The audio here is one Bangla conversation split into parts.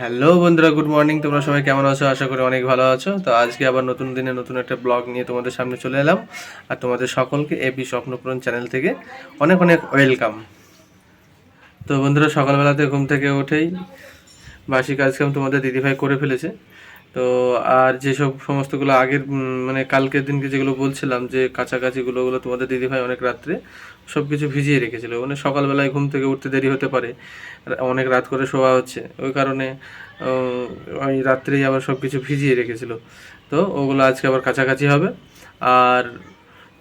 হ্যালো বন্ধুরা, গুড মর্নিং। তোমরা সবাই কেমন আছো? আশা করি অনেক ভালো আছো। তো আজকে আবার নতুন দিনে নতুন একটা ব্লগ নিয়ে তোমাদের সামনে চলে এলাম। আর তোমাদের সকলকে এপি স্বপ্নপূরণ চ্যানেল থেকে অনেক অনেক ওয়েলকাম। তো বন্ধুরা, সকালবেলাতে ঘুম থেকে উঠেই বাসি কাজকাম তোমাদের দিদিভাই করে ফেলেছে। তো আর যেসব সমস্তগুলো আগের মানে কালকের দিনকে যেগুলো বলছিলাম যে কাছাকাছিগুলো ওগুলো তোমাদের দিদিভাই অনেক রাত্রে সব কিছু ভিজিয়ে রেখেছিল। মানে সকালবেলায় ঘুম থেকে উঠতে দেরি হতে পারে, অনেক রাত করে শোয়া হচ্ছে, ওই কারণে ওই রাত্রেই আবার সব কিছু ভিজিয়ে রেখেছিল। তো ওগুলো আজকে আবার কাছাকাছি হবে। আর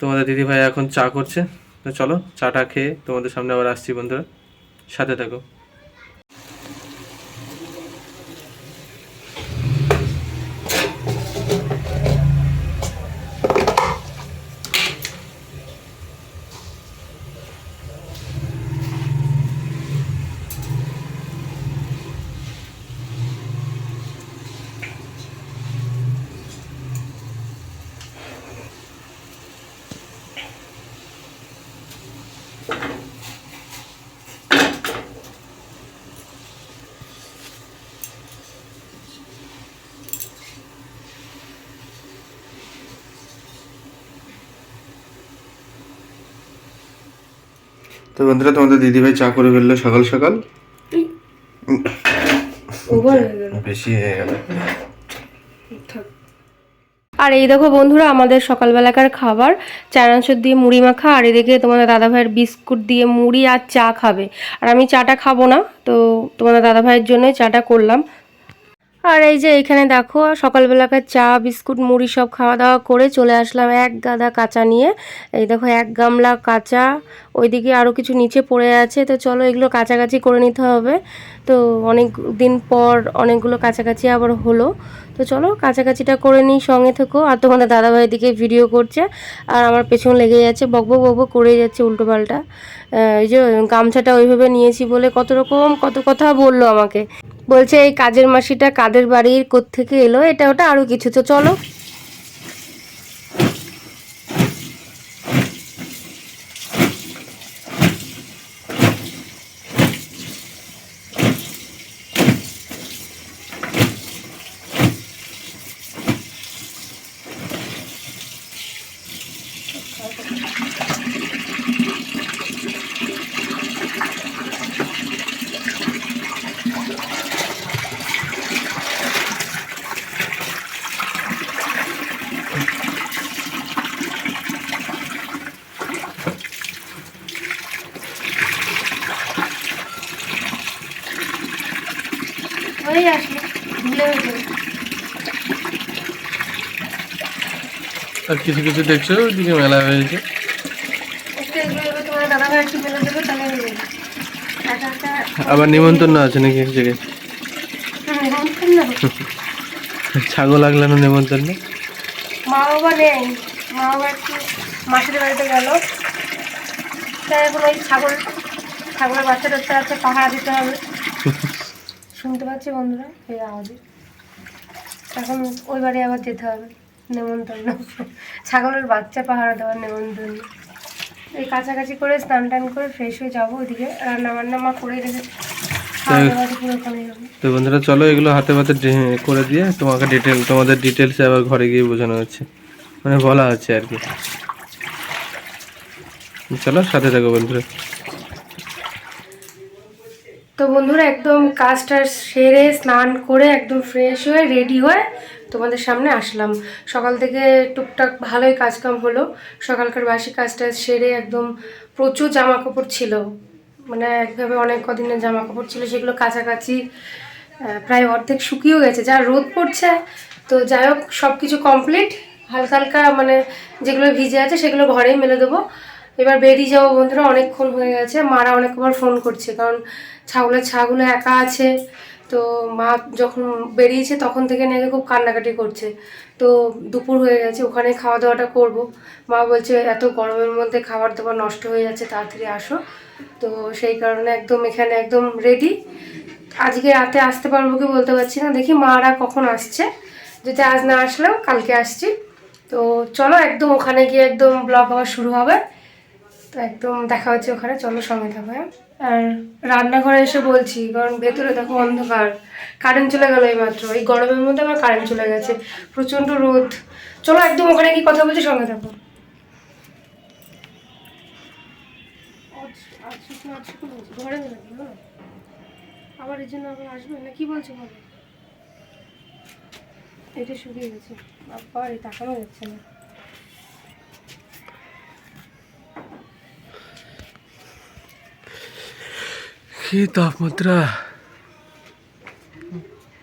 তোমাদের দিদিভাই এখন চা করছে। তো চলো চাটা খেয়ে তোমাদের সামনে আবার আসছি বন্ধুরা, সাথে থাকো। তো বন্ধুরা, তোমাদের দিদিভাই চা করে ফেললো সকাল সকাল। বেশি হয়ে গেল। আর এই দেখো বন্ধুরা, আমাদের সকালবেলাকার খাবার চানাচুর দিয়ে মুড়ি মাখা, আর এদিকে তোমাদের দাদাভাইয়ের বিস্কুট দিয়ে মুড়ি আর চা খাবে। আর আমি চাটা খাবো না, তো তোমাদের দাদাভাইয়ের জন্যই চাটা করলাম। আর এই যে এখানে দেখো, সকালবেলাকার চা বিস্কুট মুড়ি সব খাওয়া দাওয়া করে চলে আসলাম এক গাদা কাঁচা নিয়ে। এই দেখো এক গামলা কাঁচা, ওইদিকে আরও কিছু নিচে পড়ে আছে। তো চলো এগুলো কাছাকাছি করে নিতে হবে। তো অনেক দিন পর অনেকগুলো কাছাকাছি আবার হলো। তো চলো কাছাকাছিটা করে নিই, সঙ্গে থেকো। আর তোমাদের দাদাভাই দিকে ভিডিও করছে আর আমার পেছন লেগে যাচ্ছে, বকবক বকবক করে যাচ্ছে উল্টো পাল্টা। এই যে গামছাটা ওইভাবে নিয়েছি বলে কত রকম কত কথা বললো আমাকে। বলছে এই কাজের মাসিটা কাদের বাড়ির কোত্থেকে এলো, এটা ওটা আরো কিছু। তো চলো। হয়ে আসলো, ভুলে গেলো। আর কিছু কিছু দেখছো ওইদিকে মেলা হয়েছে। তোমার দাদাভাই একটু মেলে দেবে, তাহলে একা একা আবার নিমন্ত্রণ আছে নাকি এক জায়গায়? ছাগল আগলানো নিমন্ত্রণ। মা বাবা নেই, মা বাবা একটু মাসির বাড়িতে গেল। তাই এখন ওই ছাগলের বাচ্চা টাচ্চা আছে, পাহারা দিতে হবে। শুনতে পাচ্ছি বন্ধুরা এই আওয়াজে। এখন ওই বাড়ি আবার যেতে হবে, নেমন্তন্ন। ছাগলের বাচ্চা পাহারা দেওয়ার নেমন্তন্ন। এই কাছাকাছি করে স্নান টান করে ফ্রেশ হয়ে যাবো। ওইদিকে রান্না বান্না মা করে রেখেছে, খাওয়া দাওয়া পুরো ওখানে যাবো। তো বন্ধুরা চলো এগুলো হাতে হাতে করে দিয়ে তোমাকে তোমাদের ডিটেলসে আবার ঘরে গিয়ে বোঝানো হচ্ছে, মানে বলা হচ্ছে আর কি। চলো সাথে থাকো বন্ধুরা। তো বন্ধুরা একদম কাজটা সেরে স্নান করে একদম ফ্রেশ হয়ে রেডি হয়ে তোমাদের সামনে আসলাম। সকাল থেকে টুকটাক ভালোই কাজকাম হলো। সকালকার বাসি কাজটা সেরে একদম প্রচুর জামা কাপড় ছিল, মানে একভাবে অনেক কদিনের জামা কাপড় ছিল, সেগুলো কাছাকাছি প্রায় অর্ধেক শুকিয়েও গেছে, যা রোদ পড়ছে। তো যাই হোক সব কিছু কমপ্লিট। হালকা হালকা মানে যেগুলো ভিজে আছে সেগুলো ঘরেই মেলে দেবো। এবার বেরিয়ে যাবো বন্ধুরা, অনেকক্ষণ হয়ে গেছে। মারা অনেকবার ফোন করছে, কারণ ছাগুলো একা আছে। তো মা যখন বেরিয়েছে তখন থেকে নাকি খুব কান্নাকাটি করছে। তো দুপুর হয়ে গেছে, ওখানে খাওয়া দাওয়াটা করব। মা বলছে এত গরমের মধ্যে খাবার দাবার নষ্ট হয়ে যাচ্ছে, তাড়াতাড়ি আসো। তো সেই কারণে একদম এখানে একদম রেডি। আজকে রাতে আসতে পারবো কি বলতে পারছি না, দেখি মারা কখন আসছে। যদি আজ না আসলেও কালকে আসছি। তো চলো একদম ওখানে গিয়ে একদম ব্লগ আবার শুরু হবে। তো একদম দেখা হচ্ছে ওখানে, চলো সঙ্গে থাকো। হ্যাঁ আর রান্নাঘরে এসে বলছি, কারণ ভেতরে দেখো অন্ধকার, কারেন্ট চলে গেল এই মাত্র, এই গরমের মধ্যে আবার কারেন্ট চলে গেছে, প্রচন্ড রোদ। চলো একদম ওখানে কি কথা বলছি, সঙ্গে থাকো। ঘরে আবার এই জন্য আবার আসবে না, কি বলছো বলো? এটা শুকিয়ে গেছে বাবা, এই তাকানো যাচ্ছে না। কি তাপমাত্রা,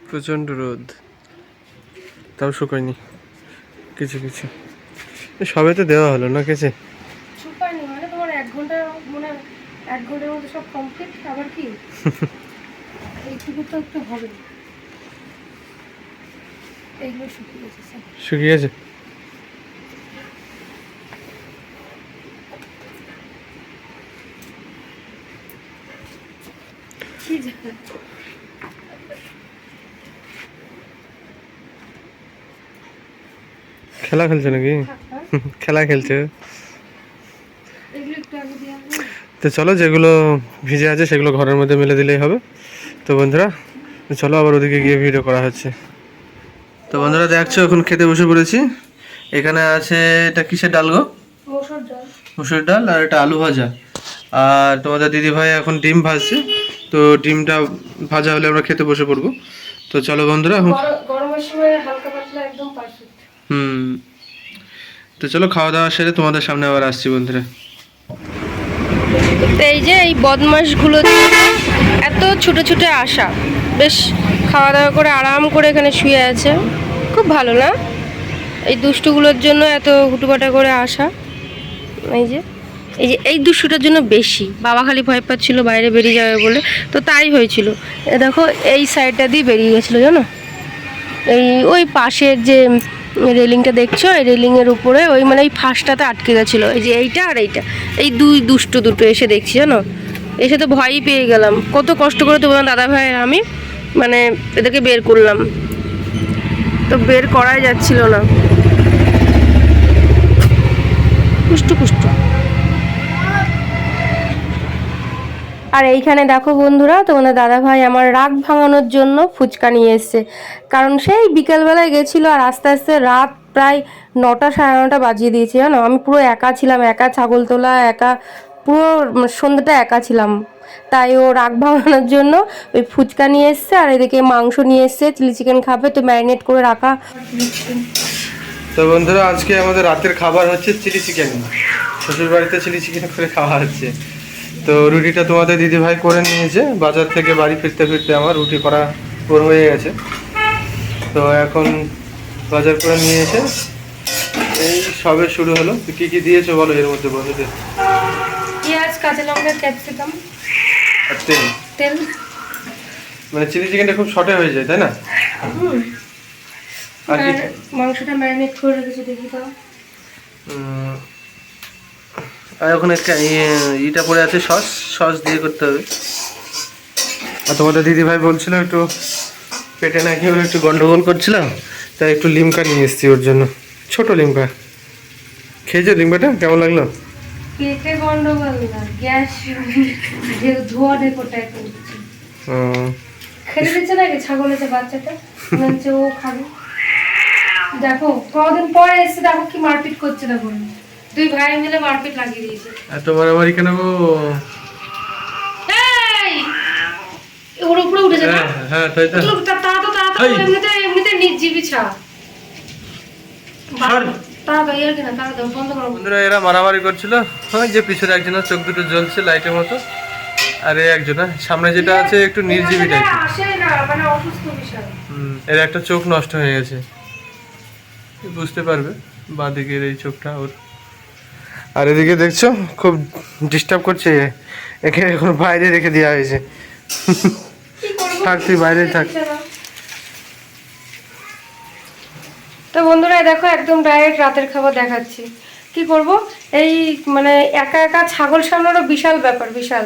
প্রচন্ড রোদ, তাও শুকায়নি কিছু কিছু। সবে তো দেওয়া হলো না কেছে, শুকায়নি মানে তোমার 1 ঘন্টা, মানে 1 ঘন্টার মধ্যে সব কমপ্লিট। আবার কি এইটুকু তো একটু হবে, এইগুলো শুকিয়ে গেছে সব। শুকিয়ে গেছে। কি জানি খেলা খেলছে নাকি? খেলা খেলছে। এগুলো একটু আগে দেওয়া হবে। তো চলো, যেগুলো ভিজে আছে সেগুলো ঘরের মধ্যে মেলে দিলেই হবে। তো বন্ধুরা চলো, আবার ওদিকে গিয়ে ভিডিও করা হচ্ছে। তো বন্ধুরা দেখছো, এখন খেতে বসে পড়েছি। এখানে আছে, এটা কিসের ডাল গো? মসুর ডাল। মুসুর ডাল, আর এটা আলু ভাজা। আর তোমাদের দিদি ভাই এখন ডিম ভাজছে। তো ডিমটা ভাজা হলে আমরা খেতে বসে পড়বো। তো চলো বন্ধুরা এখন। গরমের সময় হালকা পাতলা একদম পারফেক্ট। তো চলো, খাওয়া দাওয়া সেরে তোমাদের সামনে আবার আসছি বন্ধুরা। তো এই যে এই বদমাশগুলো এত ছুটে ছুটে আসা, বেশ খাওয়া দাওয়া করে আরাম করে এখানে শুয়ে আছে, খুব ভালো না? এই দুষ্টুগুলোর জন্য এত হুটুপাটা করে আসা। এই যে এই দুষ্টুটার জন্য বেশি, বাবা খালি ভয় পাচ্ছিল বাইরে বেরিয়ে যাবে বলে, তো তাই হয়েছিল। এ দেখো এই সাইডটা দিয়ে বেরিয়ে গেছিলো জানো, ওই পাশের যে রেলিংটা দেখছো, এই রেলিংয়ের উপরে ওই মানে এই ফাঁসটাতে আটকে গেছিলো, এই যে এইটা আর এইটা, এই দুটো এসে দেখছি জানো, এসে তো ভয়ই পেয়ে গেলাম। কত কষ্ট করে তোমার দাদা ভাই আর আমি মানে এদেরকে বের করলাম, তো বের করাই যাচ্ছিল না, কুষ্টু। আর এইখানে দেখো বন্ধুরা, তোমাদের দাদা ভাই আমার রাগ ভাঙানোর জন্য ফুচকা নিয়ে এসছে, কারণ সেই বিকেলবেলায় গেছিলো আর আস্তে আস্তে রাত প্রায় 9টা 9:30 বাজিয়ে দিয়েছে জানো। আমি পুরো একা ছিলাম, একা ছাগল তোলা, একা পুরো সন্ধ্যাটা একা ছিলাম। তাই ও রাগ ভাঙানোর জন্য ওই ফুচকা নিয়ে এসছে, আর এদিকে মাংস নিয়ে এসছে, চিলি চিকেন খাবে তো ম্যারিনেট করে রাখা। তো বন্ধুরা আজকে আমাদের রাতের খাবার হচ্ছে চিলি চিকেন। শ্বশুর বাড়িতে চিলি চিকেন করে খাওয়া হচ্ছে। তো রুটিটা তোমাদের দিদিভাই করে নিয়েছে, বাজার থেকে বাড়ি ফিরতে ফিরতে আমার রুটি করা ওর হয়ে গেছে। তো এখন বাজার করে নিয়ে এসে এই সবে শুরু হলো। তো কী কী দিয়েছো বলো এর মধ্যে বন্ধুদের? পেঁয়াজ, কাঁচা লঙ্কা, ক্যাপসিকাম আর তেল। তেল। মানে চিলি চিকেনটা খুব শর্টে হয়ে যায়, তাই না? আর কি মাংসটা ম্যারিনেট করে রেখেছি, দেখি দাও। আর ওখানে ইটা পড়ে আছে, সস দিয়ে করতে হবে। আর তোমাদের দিদিভাই বলছিল একটু পেটে নাকি ওর একটু গন্ডগোল করছিলাম, তাই একটু লিমকা নিয়ে এসেছি ওর জন্য, ছোট লিমকা। খেয়েছো লিমকাটা, কেমন লাগলো? পেটে গন্ডগোল না, গ্যাস, যে ধোয়া ঢেকোটা একটু খেতে দিচ্ছে নাকি ছাগলের যে বাচ্চাটা, বলছে ও খাবে। দেখো কদিন পরে এসে দেখো কি মারপিট করছে, দেখো 2 ভাই মিলে মারপিট লাগিয়ে দিয়েছে। আর তোমার আমার এখানে ওর উপরে উঠে যাবে। হ্যাঁ তাই তো, তাড়াতাড়ি এমনিতে নির্জীবী ছা তাড়াতাড়ি আর কিনা, তাড়াতাড়ি বন্ধ করো। বন্ধুরা এরা মারামারি করছিল, ওই যে পিছনে একজনের চোখ দুটো জ্বলছে লাইটের মতো, আর এই একজনের সামনে যেটা আছে একটু নির্জীবী টাইপের, আসে না মানে অসুস্থ বিষয়। এর একটা চোখ নষ্ট হয়ে গেছে, বুঝতে পারবে বাঁ দিকের এই চোখটা ওর। আর এদিকে দেখছো খুব ডিস্টার্ব করছে, একে এখন বাইরে রেখে দেওয়া হয়েছে। থাক তুই বাইরে থাক। তো বন্ধুরা দেখো একদম ডাইরেক্ট রাতের খাবার দেখাচ্ছি, কি করব এই মানে একা একা ছাগল সামলানো বিশাল ব্যাপার, বিশাল।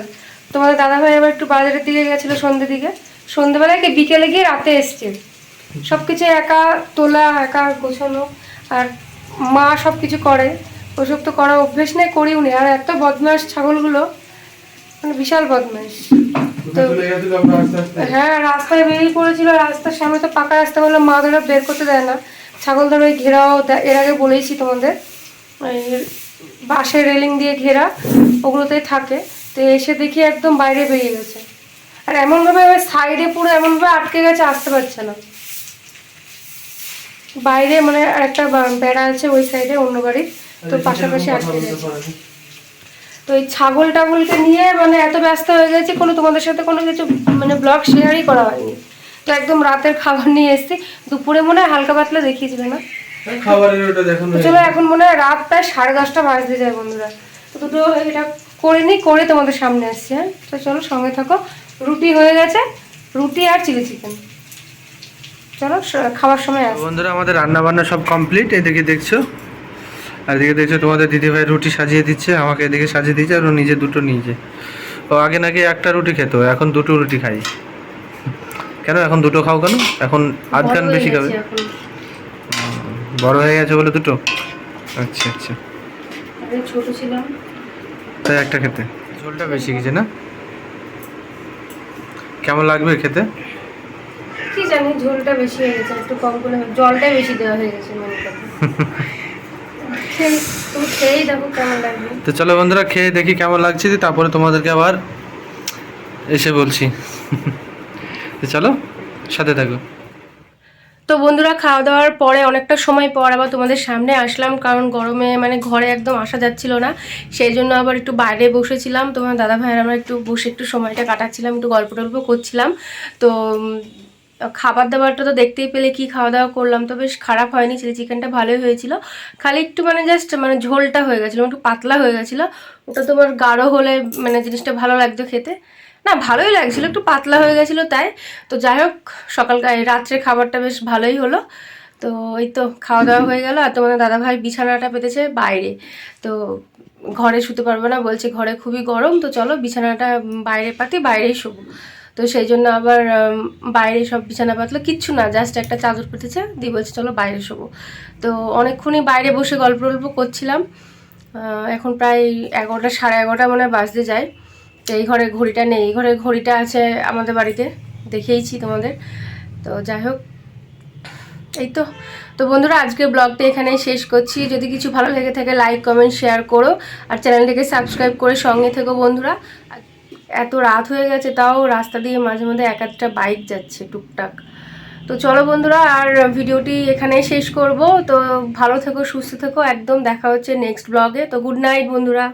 তোমাদের দাদাভাই আবার একটু বাজারের দিকে গেছিলো সন্ধ্যের দিকে, সন্ধ্যেবেলায় বিকেলে গিয়ে রাতে এসছে, সব কিছু একা তোলা, একা গোছানো, আর মা সব কিছু করে, ওসব তো করার অভ্যেস নেই, করিও নি। আর এত বদমাস ছাগলগুলো, মানে বিশাল বদমাইশ। কোথায় চলে গেছিল আমরা আস্তে আস্তে? হ্যাঁ, রাস্তায় বেরিয়ে পড়েছিল, রাস্তার সামনে তো পাকা রাস্তা বলে মা ধরে বের করতে দেয় না। ছাগল ধরে ওই ঘেরাও এর আগে বলেইছি তোমাদের, ওই বাঁশের রেলিং দিয়ে ঘেরা, ওগুলোতেই থাকে। তো এসে দেখি একদম বাইরে বেরিয়ে গেছে, আর এমনভাবে সাইডে পুরো এমনভাবে আটকে গেছে, আসতে পারছে না বাইরে। মানে একটা বেড়া আছে ওই সাইডে অন্য বাড়ির, তো পাশাপাশি আটকে গেছে। তো এই ছাগল টাগলকে নিয়ে মানে এত ব্যস্ত হয়ে গেছে, কোনো তোমাদের সাথে কোনো কিছু মানে ব্লগ শেয়ারই করা হয়নি। তো একদম রাতের খাবার নিয়ে এসেছি, দুপুরে মনে হয় হালকা পাতলা দেখিয়েছিল না খাবারের ওটা দেখুন। চলো এখন মনে হয় রাত প্রায় 10:30 বাজতে যায় বন্ধুরা। তো দুটো এটা করে তোমাদের সামনে আসছি। হ্যাঁ, তো চলো সঙ্গে থাকো। রুটি হয়ে গেছে, রুটি আর চিলি চিকেন। চলো খাবার সময় আসো বন্ধুরা, আমাদের রান্না বান্না সব কমপ্লিট। এদিকে দেখছো, আর এদিকে দেখছো তোমাদের দিদিভাই রুটি সাজিয়ে দিচ্ছে, আমাকে এদিকে সাজিয়ে দিচ্ছে, আর ও নিজে দুটো নিয়েছে। ও আগে নাকি একটা রুটি খেত, এখন দুটো রুটি খাই। কেন এখন দুটো খাও কেন? এখন আধখান বেশি খাবে? বড় হয়ে গেছে বলে দুটো? আচ্ছা আচ্ছা, ছোট ছিলাম তাই একটা খেতে। ঝোলটা বেশি গেছে না? কেমন লাগবে খেতে? কি জানি, ঝোলটা বেশি হয়ে গেছে, একটু কম করে জলটাই বেশি দেওয়া হয়ে গেছে মানে তুমি খেয়েই দেখো কেমন লাগবে। তো চলো বন্ধুরা, খেয়ে দেখি কেমন লাগছে, তারপরে তোমাদেরকে আবার এসে বলছি। তো চলো সাথে থাকো। তো বন্ধুরা, খাওয়া দাওয়ার পরে অনেকটা সময় পর আবার তোমাদের সামনে আসলাম, কারণ গরমে মানে ঘরে একদম আসা যাচ্ছিল না। সেই জন্য আবার একটু বাইরে বসেছিলাম, তোমার দাদা ভাইয়ের আমরা একটু বসে একটু সময়টা কাটাচ্ছিলাম, একটু গল্প টল্প করছিলাম। তো খাবার দাবারটা তো দেখতেই পেলে কি খাওয়া দাওয়া করলাম, তো বেশ খারাপ হয়নি, চিলি চিকেনটা ভালোই হয়েছিল। খালি একটু মানে জাস্ট মানে ঝোলটা হয়ে গেছিলো, একটু পাতলা হয়ে গেছিলো। ওটা তোমার গাঢ় হলে মানে জিনিসটা ভালো লাগতো খেতে, না ভালোই লাগছিলো, একটু পাতলা হয়ে গেছিলো তাই। তো যাই হোক, রাত্রে খাবারটা বেশ ভালোই হলো। তো এই তো খাওয়া দাওয়া হয়ে গেল, আর তোমাদের দাদাভাই বিছানাটা পেতেছে বাইরে। তো ঘরে শুতে পারবো না বলছে, ঘরে খুবই গরম, তো চলো বিছানাটা বাইরে পাতি, বাইরেই শোবো। তো সেই জন্য আবার বাইরে সব বিছানা পাতলো, কিচ্ছু না, জাস্ট একটা চাদর পেতেছে দিয়ে বলছে চলো বাইরে শোবো। তো অনেকক্ষণই বাইরে বসে গল্প টল্প করছিলাম। এখন প্রায় 11টা 11:30 মনে হয় বাজতে যায়। তো এই ঘরে ঘড়িটা নেই, এই ঘরে ঘড়িটা আছে আমাদের বাড়িতে, দেখেইছি তোমাদের। তো যাই হোক, এই তো। তো বন্ধুরা, আজকের ব্লগটা এখানেই শেষ করছি। যদি কিছু ভালো লেগে থাকে লাইক কমেন্ট শেয়ার করো, আর চ্যানেলটিকে সাবস্ক্রাইব করে সঙ্গে থেকো বন্ধুরা। এত রাত হয়ে গেছে, তাও রাস্তা দিয়ে মাঝে মধ্যে এক একটা বাইক যাচ্ছে টুকটাক। তো চলো বন্ধুরা, আর ভিডিওটি এখানেই শেষ করব। তো ভালো থেকো, সুস্থ থেকো, একদম দেখা হচ্ছে নেক্সট ব্লগে। তো গুড নাইট বন্ধুরা।